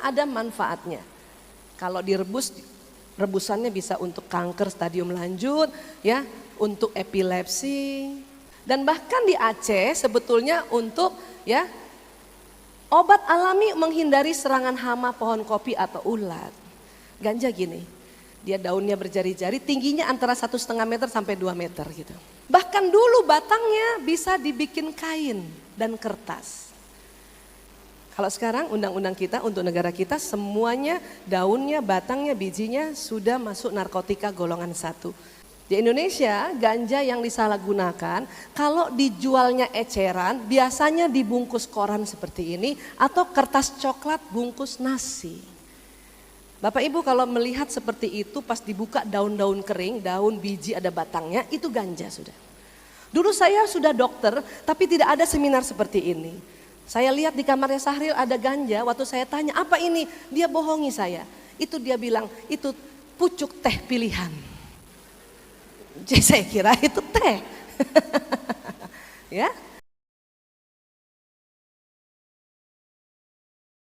ada manfaatnya. Kalau direbus, rebusannya bisa untuk kanker stadium lanjut, ya, untuk epilepsi, dan bahkan di Aceh sebetulnya untuk ya obat alami menghindari serangan hama pohon kopi atau ulat. Ganja gini, dia daunnya berjari-jari, tingginya antara 1,5 meter sampai 2 meter gitu. Bahkan dulu batangnya bisa dibikin kain dan kertas. Kalau sekarang undang-undang kita untuk negara kita semuanya daunnya, batangnya, bijinya sudah masuk narkotika golongan 1. Di Indonesia ganja yang disalahgunakan kalau dijualnya eceran biasanya dibungkus koran seperti ini atau kertas coklat bungkus nasi. Bapak Ibu kalau melihat seperti itu pas dibuka daun-daun kering, daun biji ada batangnya itu ganja sudah. Dulu saya sudah dokter tapi tidak ada seminar seperti ini. Saya lihat di kamarnya Sahril ada ganja, waktu saya tanya apa ini, dia bohongi saya. Itu dia bilang, itu pucuk teh pilihan. Jadi saya kira itu teh. Ya.